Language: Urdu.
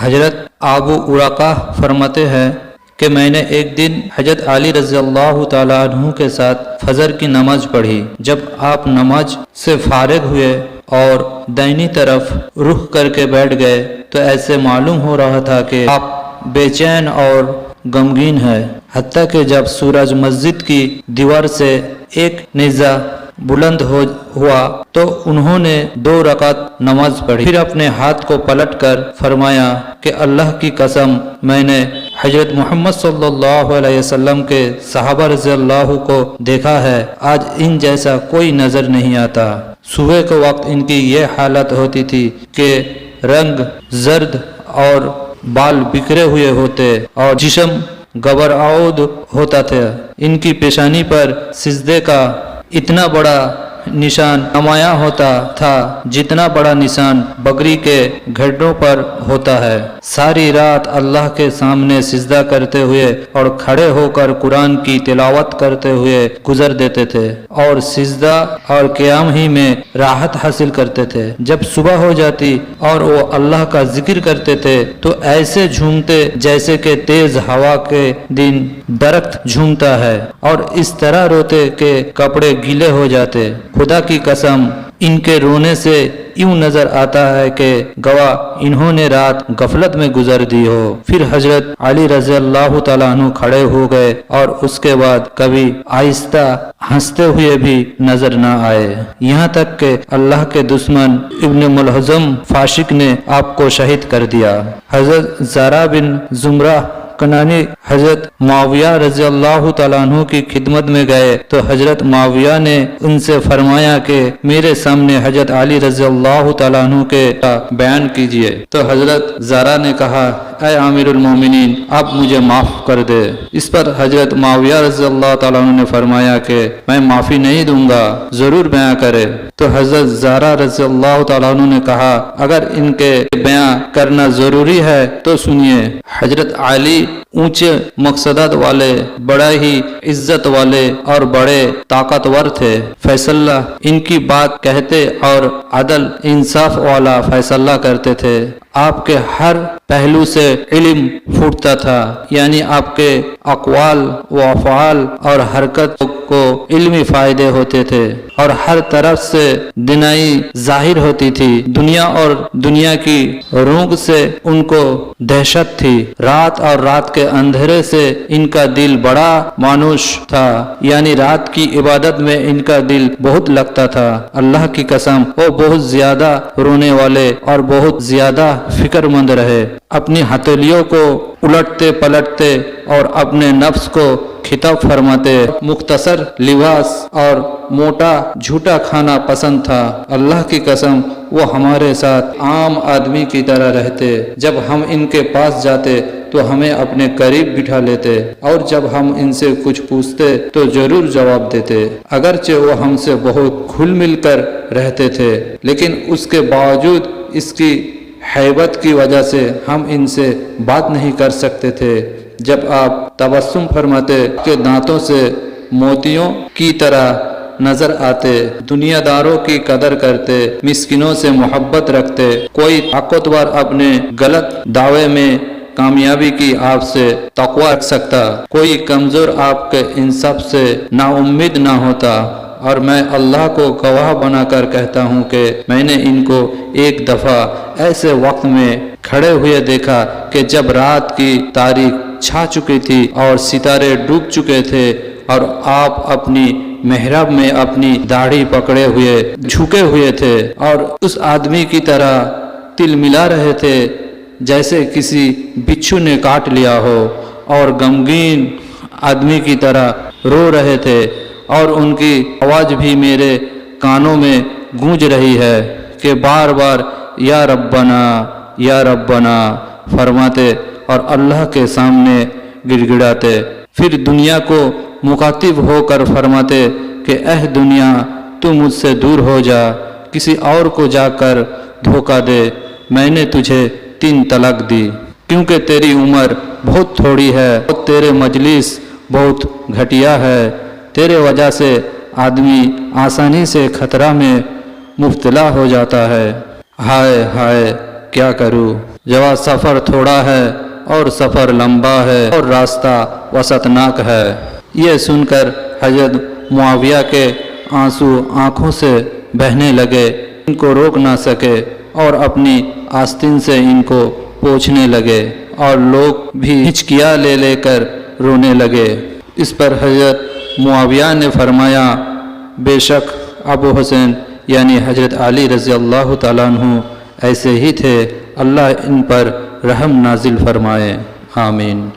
حضرت ابو ورقہ فرماتے ہیں کہ میں نے ایک دن حضرت علی رضی اللہ تعالیٰ عنہ کے ساتھ فجر کی نماز پڑھی۔ جب آپ نماز سے فارغ ہوئے اور دائنی طرف رخ کر کے بیٹھ گئے تو ایسے معلوم ہو رہا تھا کہ آپ بے چین اور غمگین ہیں، حتیٰ کہ جب سورج مسجد کی دیوار سے ایک نیزہ بلند ہوا تو انہوں نے 2 رکعت نماز پڑھی، پھر اپنے ہاتھ کو پلٹ کر فرمایا کہ اللہ کی قسم میں نے حضرت محمد صلی اللہ علیہ وسلم کے صحابہ رضی اللہ کو دیکھا ہے، آج ان جیسا کوئی نظر نہیں آتا۔ صبح کے وقت ان کی یہ حالت ہوتی تھی کہ رنگ زرد اور بال بکھرے ہوئے ہوتے اور جسم گبراؤد ہوتا تھا۔ ان کی پیشانی پر سجدے کا اتنا بڑا نشان نمایاں ہوتا تھا جتنا بڑا نشان بکری کے گھٹنوں پر ہوتا ہے۔ ساری رات اللہ کے سامنے سجدہ کرتے ہوئے اور کھڑے ہو کر قرآن کی تلاوت کرتے ہوئے گزر دیتے تھے اور سجدہ اور قیام ہی میں راحت حاصل کرتے تھے۔ جب صبح ہو جاتی اور وہ اللہ کا ذکر کرتے تھے تو ایسے جھومتے جیسے کہ تیز ہوا کے دن درخت جھومتا ہے، اور اس طرح روتے کہ کپڑے گیلے ہو جاتے۔ خدا کی قسم ان کے رونے سے یوں نظر آتا ہے کہ گواہ انہوں نے رات غفلت میں گزر دی ہو۔ پھر حضرت علی رضی اللہ تعالیٰ عنہ کھڑے ہو گئے اور اس کے بعد کبھی آہستہ ہنستے ہوئے بھی نظر نہ آئے، یہاں تک کہ اللہ کے دشمن ابن ملحزم فاسق نے آپ کو شہید کر دیا۔ حضرت زارا بن زمرہ کنانی حضرت معاویہ رضی اللہ تعالیٰ عنہ کی خدمت میں گئے تو حضرت معاویہ نے ان سے فرمایا کہ میرے سامنے حضرت علی رضی اللہ تعالیٰ عنہ کے بیان کیجئے۔ تو حضرت زارا نے کہا اے امیر المومنین آپ مجھے معاف کر دے۔ اس پر حضرت معاویہ رضی اللہ تعالیٰ عنہ نے فرمایا کہ میں معافی نہیں دوں گا، ضرور بیان کرے۔ تو حضرت زارا رضی اللہ تعالیٰ عنہ نے کہا اگر ان کے بیان کرنا ضروری ہے تو سنیے۔ حضرت علی اونچے مقصدات والے، بڑا ہی عزت والے اور بڑے طاقتور تھے۔ فیصلہ ان کی بات کہتے اور عدل انصاف والا فیصلہ کرتے تھے۔ آپ کے ہر پہلو سے علم پھوٹتا تھا، یعنی آپ کے اقوال و افعال اور حرکت کو علمی فائدے ہوتے تھے اور ہر طرف سے دنائی ظاہر ہوتی تھی۔ دنیا اور دنیا کی رونق سے ان کو دہشت تھی۔ رات اور رات کے اندھیرے سے ان کا دل بڑا مانوس تھا، یعنی رات کی عبادت میں ان کا دل بہت لگتا تھا۔ اللہ کی قسم وہ بہت زیادہ رونے والے اور بہت زیادہ فکر مند رہے۔ اپنی ہتھیلیوں کو الٹتے پلٹتے اور اپنے نفس کو خطاب فرماتے۔ مختصر لباس اور موٹا جھوٹا کھانا پسند تھا۔ اللہ کی قسم وہ ہمارے ساتھ عام آدمی کی طرح رہتے۔ جب ہم ان کے پاس جاتے تو ہمیں اپنے قریب بٹھا لیتے اور جب ہم ان سے کچھ پوچھتے تو ضرور جواب دیتے۔ اگرچہ وہ ہم سے بہت گھل مل کر رہتے تھے لیکن اس کے باوجود اس کی ہیبت کی وجہ سے ہم ان سے بات نہیں کر سکتے تھے۔ جب آپ تبسم فرماتے کہ دانتوں سے موتیوں کی طرح نظر آتے، دنیا داروں کی قدر کرتے، مسکینوں سے محبت رکھتے، کوئی طاقتور اپنے غلط دعوے میں کامیابی کی آپ سے توقع رکھ سکتا، کوئی کمزور آپ کے انصاف سے نا امید نہ ہوتا، اور میں اللہ کو گواہ بنا کر کہتا ہوں کہ میں نے ان کو ایک دفعہ ایسے وقت میں کھڑے ہوئے دیکھا کہ جب رات کی تاریک چھا چکی تھی اور ستارے ڈوب چکے تھے اور آپ اپنی محراب میں اپنی داڑھی پکڑے ہوئے جھکے ہوئے تھے اور اس آدمی کی طرح تل ملا رہے تھے جیسے کسی بچھو نے کاٹ لیا ہو، اور غمگین آدمی کی طرح رو رہے تھے، اور ان کی آواز بھی میرے کانوں میں گونج رہی ہے کہ بار بار یا ربنا فرماتے اور اللہ کے سامنے گڑ گڑاتے۔ پھر دنیا کو مخاطب ہو کر فرماتے کہ اے دنیا تو مجھ سے دور ہو جا، کسی اور کو جا کر دھوکہ دے، میں نے تجھے 3 طلاق دی، کیونکہ تیری عمر بہت تھوڑی ہے اور تیرے مجلس بہت گھٹیا ہے، تیرے وجہ سے آدمی آسانی سے خطرہ میں مبتلا ہو جاتا ہے۔ ہائے ہائے کیا کروں، جواب سفر تھوڑا ہے اور سفر لمبا ہے اور راستہ وسطناک ہے۔ یہ سن کر حضرت معاویہ کے آنسو آنکھوں سے بہنے لگے، ان کو روک نہ سکے اور اپنی آستین سے ان کو پوچھنے لگے اور لوگ بھی ہچکیاں لے لے کر رونے لگے۔ اس پر حضرت معاویہ نے فرمایا، بے شک ابو حسین یعنی حضرت علی رضی اللہ تعالیٰ عنہ ایسے ہی تھے، اللہ ان پر رحم نازل فرمائے، آمین۔